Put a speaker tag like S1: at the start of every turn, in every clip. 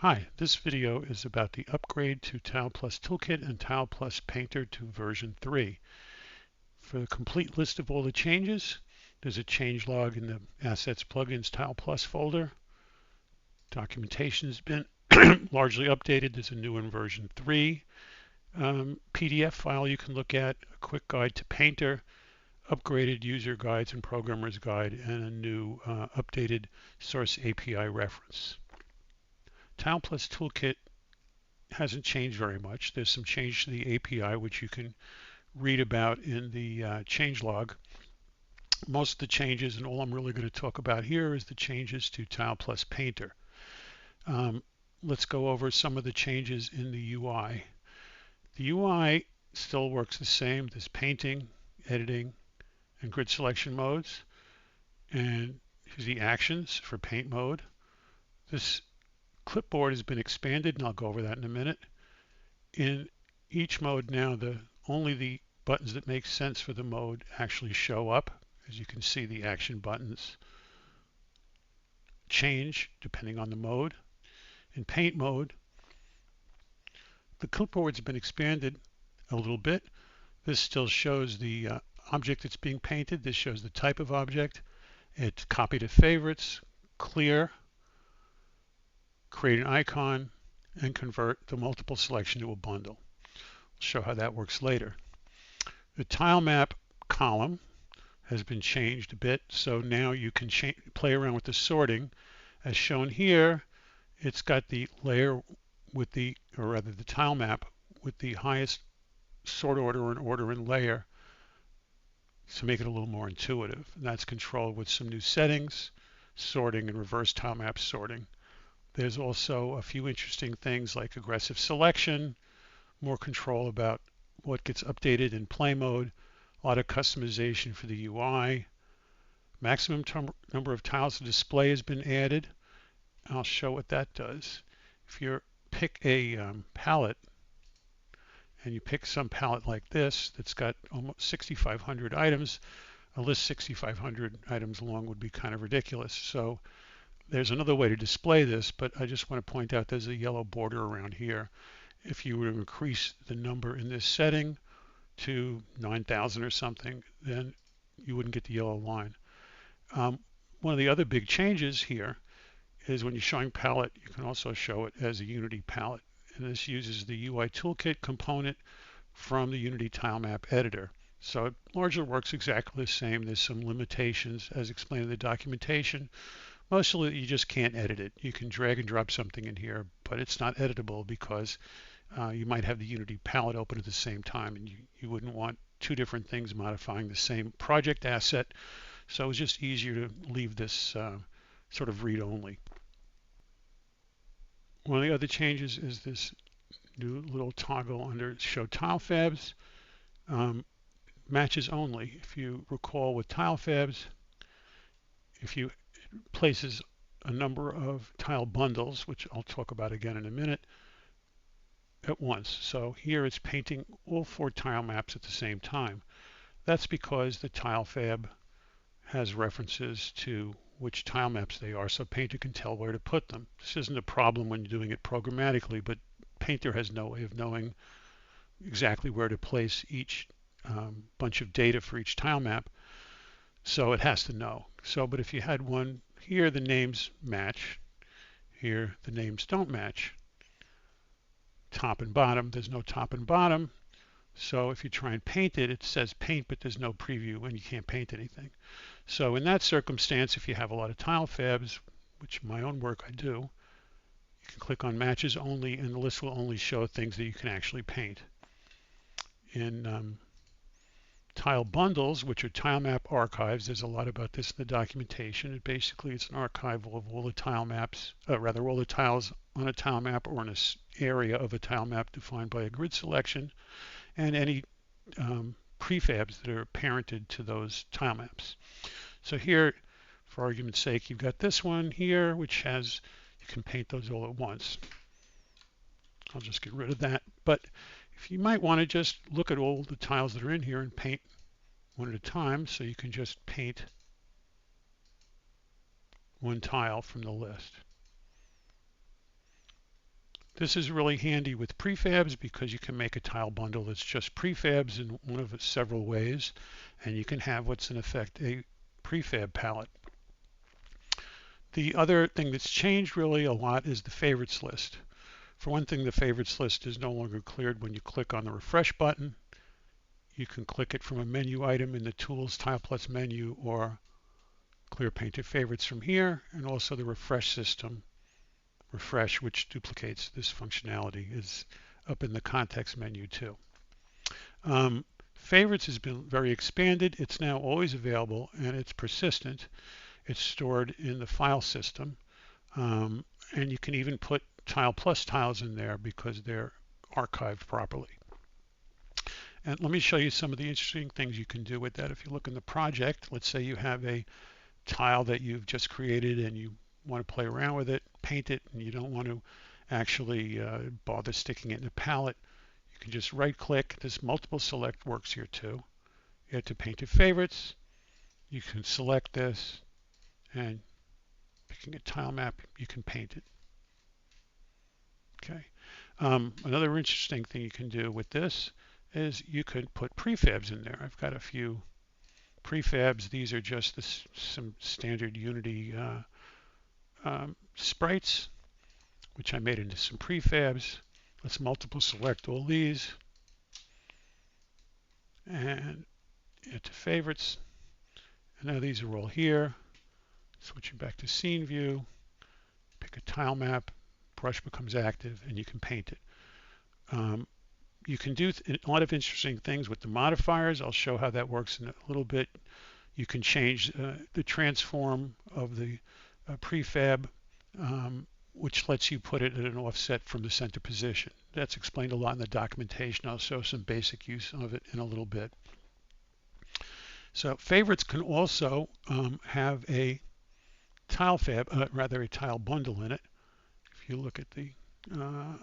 S1: Hi, this video is about the upgrade to TilePlus Toolkit and TilePlus Painter to version 3. For the complete list of all the changes, there's a change log in the Assets Plugins TilePlus folder. Documentation has been largely updated. There's a new in version 3 PDF file you can look at, a quick guide to Painter, upgraded user guides and programmer's guide, and a new updated source API reference. TilePlus Toolkit hasn't changed very much. There's some change to the API which you can read about in the change log. Most of the changes, and all I'm really going to talk about here, is the changes to TilePlus Painter. Let's go over some of the changes in the UI. The UI still works the same. There's painting, editing, and grid selection modes. And here's the actions for paint mode. This clipboard has been expanded, and I'll go over that in a minute. In each mode now, only the buttons that make sense for the mode actually show up. As you can see, the action buttons change depending on the mode. In paint mode, the clipboard's been expanded a little bit. This still shows the object that's being painted. This shows the type of object. It's copy to favorites, clear, create an icon, and convert the multiple selection to a bundle. I'll show how that works later. The tile map column has been changed a bit, so now you can play around with the sorting. As shown here, it's got the layer with the tile map with the highest sort order and order and layer to make it a little more intuitive. And that's controlled with some new settings, sorting and reverse tile map sorting. There's also a few interesting things like aggressive selection, more control about what gets updated in play mode, a lot of customization for the UI. Maximum number of tiles to display has been added. I'll show what that does. If you pick a palette, and you pick some palette like this that's got almost 6,500 items, a list 6,500 items long would be kind of ridiculous. So there's another way to display this, but I just want to point out there's a yellow border around here. If you were to increase the number in this setting to 9,000 or something, then you wouldn't get the yellow line. One of the other big changes here is when you're showing palette, you can also show it as a Unity palette. And this uses the UI Toolkit component from the Unity Tile Map Editor. So it largely works exactly the same. There's some limitations as explained in the documentation. Mostly you just can't edit it. You can drag and drop something in here, but it's not editable because you might have the Unity palette open at the same time, and you wouldn't want two different things modifying the same project asset. So it's just easier to leave this sort of read-only. One of the other changes is this new little toggle under Show Tile Fabs. Matches only. If you recall with tile fabs, if you places a number of tile bundles, which I'll talk about again in a minute, at once. So here it's painting all 4 tile maps at the same time. That's because the tile fab has references to which tile maps they are, so Painter can tell where to put them. This isn't a problem when you're doing it programmatically, but Painter has no way of knowing exactly where to place each bunch of data for each tile map, so it has to know. So, but if you had one here, the names match. Here, the names don't match. Top and bottom, there's no top and bottom. So if you try and paint it, it says paint, but there's no preview and you can't paint anything. So in that circumstance, if you have a lot of tile fabs, which in my own work I do, you can click on matches only and the list will only show things that you can actually paint. In tile bundles, which are tile map archives, there's a lot about this in the documentation. Basically it's an archival of all the tile maps, all the tiles on a tile map or in an area of a tile map defined by a grid selection, and any prefabs that are parented to those tile maps. So here, for argument's sake, you've got this one here, which has, you can paint those all at once. I'll just get rid of that. But if you might want to just look at all the tiles that are in here and paint one at a time, so you can just paint one tile from the list. This is really handy with prefabs because you can make a tile bundle that's just prefabs in one of several ways, and you can have what's in effect a prefab palette. The other thing that's changed really a lot is the favorites list. For one thing, the favorites list is no longer cleared when you click on the refresh button. You can click it from a menu item in the Tools TilePlus menu or clear painted favorites from here, and also the refresh system. Refresh, which duplicates this functionality, is up in the context menu too. Favorites has been very expanded. It's now always available and it's persistent. It's stored in the file system, and you can even put TilePlus tiles in there because they're archived properly. And let me show you some of the interesting things you can do with that. If you look in the project, let's say you have a tile that you've just created and you want to play around with it, paint it, and you don't want to actually bother sticking it in a palette. You can just right click. This multiple select works here too. You have to paint your favorites. You can select this, and picking a tile map, you can paint it. Okay. Another interesting thing you can do with this is you could put prefabs in there. I've got a few prefabs. These are just some standard Unity sprites, which I made into some prefabs. Let's multiple select all these and add to favorites. And now these are all here. Switching back to scene view, pick a tile map, brush becomes active, and you can paint it. You can do a lot of interesting things with the modifiers. I'll show how that works in a little bit. You can change the transform of the prefab, which lets you put it at an offset from the center position. That's explained a lot in the documentation. I'll show some basic use of it in a little bit. So favorites can also have a tile a tile bundle in it. If you look at the, let's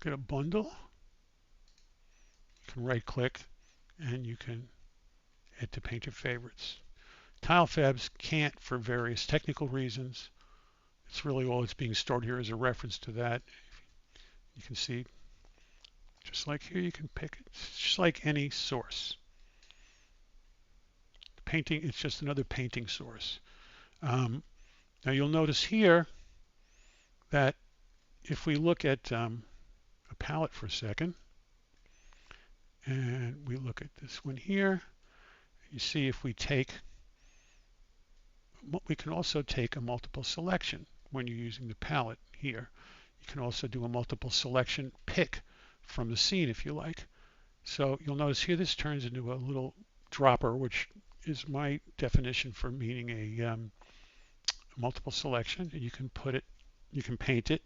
S1: get a bundle. You can right click and you can add to paint your favorites. Tile fabs can't for various technical reasons. It's really all that's being stored here as a reference to that. You can see, just like here, you can pick it. It's just like any source. Painting, it's just another painting source. Now you'll notice here that if we look at a palette for a second, and we look at this one here, you see if we can also take a multiple selection when you're using the palette here. You can also do a multiple selection pick from the scene if you like. So you'll notice here this turns into a little dropper, which is my definition for meaning a multiple selection, and you can put it, you can paint it.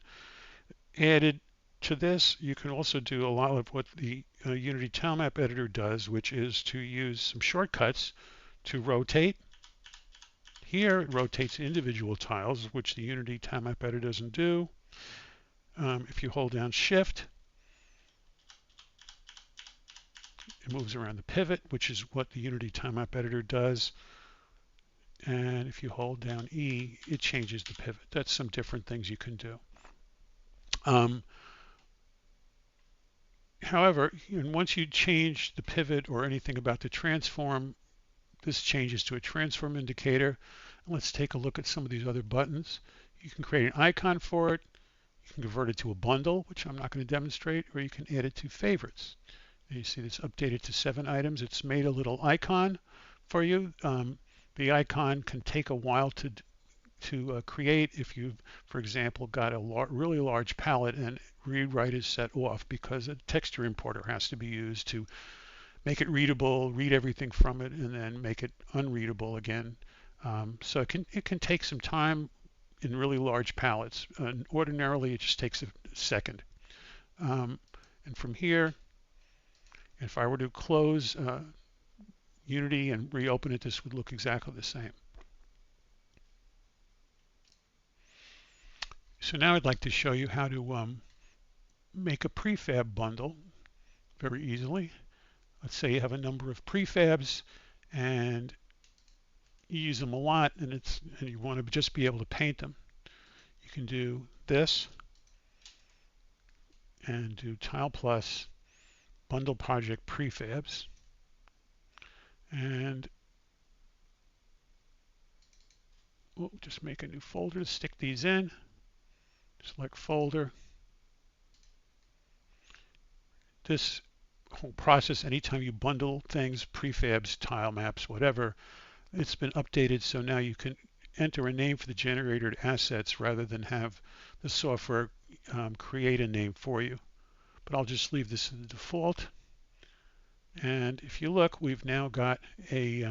S1: Added to this, you can also do a lot of what the Unity Tile Map Editor does, which is to use some shortcuts to rotate. Here it rotates individual tiles, which the Unity Tile Map Editor doesn't do. If you hold down Shift, it moves around the pivot, which is what the Unity Tile Map Editor does. And if you hold down E, it changes the pivot. That's some different things you can do. However, once you change the pivot or anything about the transform, this changes to a transform indicator. Let's take a look at some of these other buttons. You can create an icon for it. You can convert it to a bundle, which I'm not going to demonstrate, or you can add it to favorites. And you see this updated to 7 items. It's made a little icon for you. The icon can take a while to create if you've, for example, got a really large palette and read-write is set off because a texture importer has to be used to make it readable, read everything from it, and then make it unreadable again. So it can take some time in really large palettes. Ordinarily, it just takes a second. And from here, if I were to close Unity and reopen it, this would look exactly the same. So now I'd like to show you how to make a prefab bundle very easily. Let's say you have a number of prefabs and you use them a lot and you want to just be able to paint them. You can do this. and do TilePlus Bundle Project Prefabs. And we'll just make a new folder to stick these in. Select folder. This whole process, anytime you bundle things, prefabs, tile maps, whatever, it's been updated so now you can enter a name for the generated assets rather than have the software create a name for you. But I'll just leave this in the default. And if you look, we've now got a,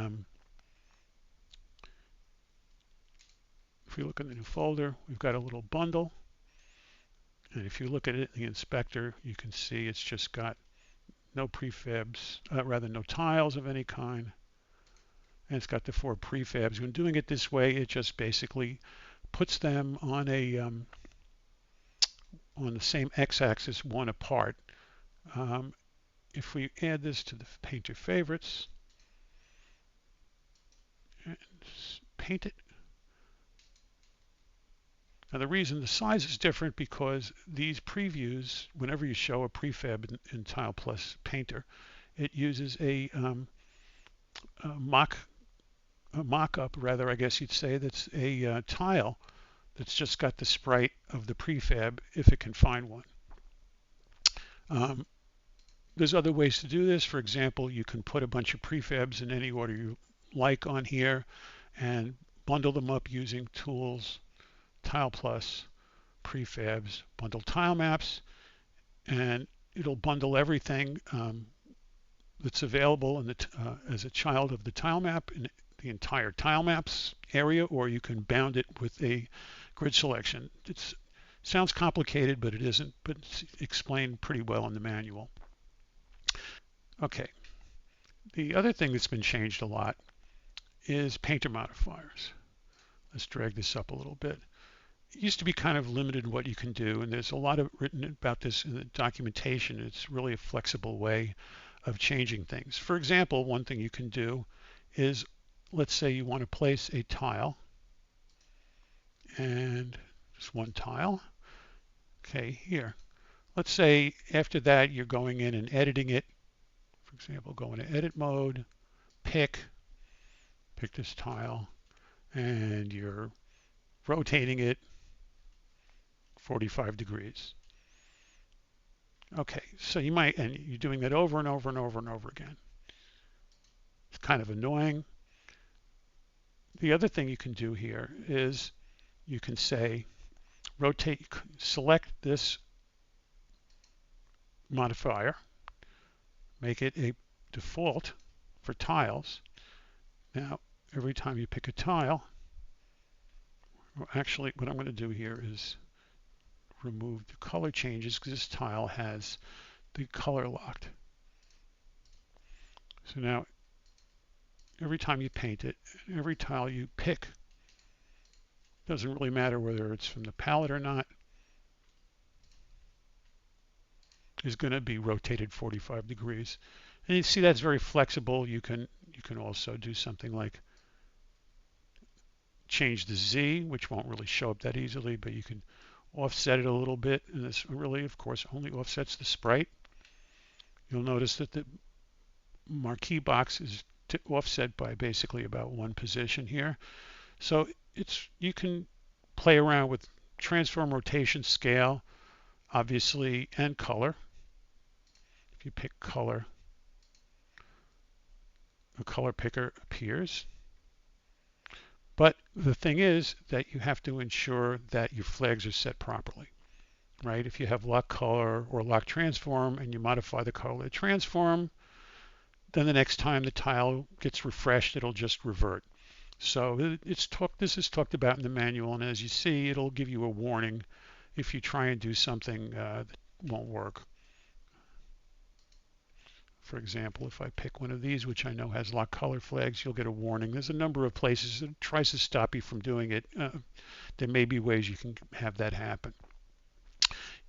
S1: if we look in the new folder, we've got a little bundle. And if you look at it in the inspector, you can see it's just got no prefabs, rather no tiles of any kind. And it's got the 4 prefabs. When doing it this way, it just basically puts them on a on the same x-axis, one apart. If we add this to the painter favorites and paint it. Now the reason the size is different because these previews, whenever you show a prefab in TilePlus Painter, it uses a mock-up, rather, I guess you'd say, that's a tile that's just got the sprite of the prefab if it can find one. There's other ways to do this. For example, you can put a bunch of prefabs in any order you like on here and bundle them up using tools, TilePlus, prefabs, bundle tile maps, and it'll bundle everything that's available in the as a child of the tile map in the entire tile maps area, or you can bound it with a grid selection. It sounds complicated, but it isn't, but it's explained pretty well in the manual. Okay, the other thing that's been changed a lot is painter modifiers. Let's drag this up a little bit. It used to be kind of limited in what you can do, and there's a lot of written about this in the documentation. It's really a flexible way of changing things. For example, one thing you can do is, let's say you want to place a tile, and just one tile. Okay, here. Let's say after that you're going in and editing it. For example, go into edit mode, pick this tile, and you're rotating it 45 degrees. Okay, so you might, and you're doing that over and over and over and over again. It's kind of annoying. The other thing you can do here is you can say rotate, select this modifier, make it a default for tiles. Now, every time you pick a tile, well, actually what I'm going to do here is remove the color changes because this tile has the color locked. So now every time you paint it, every tile you pick, doesn't really matter whether it's from the palette or not, is going to be rotated 45 degrees. And you see that's very flexible. You can also do something like change the Z, which won't really show up that easily, but you can offset it a little bit, and this really, of course, only offsets the sprite. You'll notice that the marquee box is offset by basically about 1 position here. So you can play around with transform, rotation, scale, obviously, and color. If you pick color, a color picker appears. But the thing is that you have to ensure that your flags are set properly, right? If you have lock color or lock transform and you modify the color transform, then the next time the tile gets refreshed, it'll just revert. So this is talked about in the manual, and as you see, it'll give you a warning if you try and do something that won't work. For example, if I pick one of these, which I know has lock color flags, you'll get a warning. There's a number of places that tries to stop you from doing it. There may be ways you can have that happen.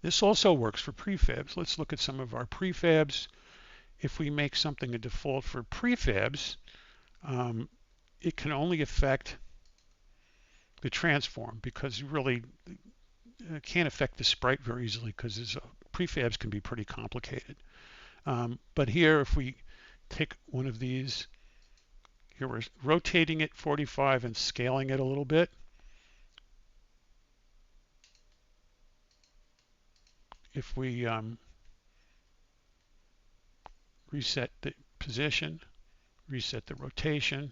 S1: This also works for prefabs. Let's look at some of our prefabs. If we make something a default for prefabs, it can only affect the transform because you really can't affect the sprite very easily because there's a prefabs can be pretty complicated. But here, if we take one of these, here we're rotating it 45 and scaling it a little bit. If we reset the position, reset the rotation,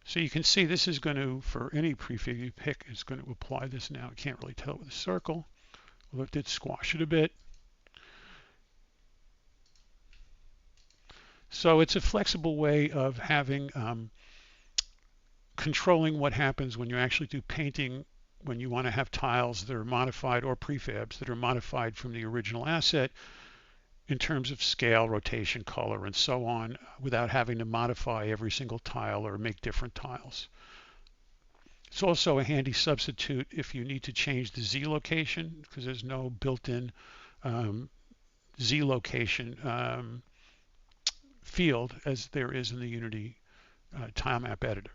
S1: so you can see this is going to, for any prefab you pick, it's going to apply this now. I can't really tell with a circle. Although it did squash it a bit. So it's a flexible way of having controlling what happens when you actually do painting, when you want to have tiles that are modified, or prefabs that are modified from the original asset in terms of scale, rotation, color, and so on, without having to modify every single tile or make different tiles. It's also a handy substitute if you need to change the Z location, because there's no built-in Z location field as there is in the Unity tile map editor.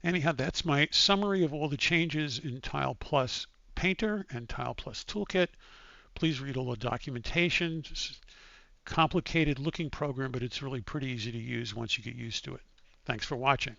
S1: Anyhow, that's my summary of all the changes in TilePlus Painter and TilePlus Toolkit. Please read all the documentation. It's a complicated looking program, but it's really pretty easy to use once you get used to it. Thanks for watching.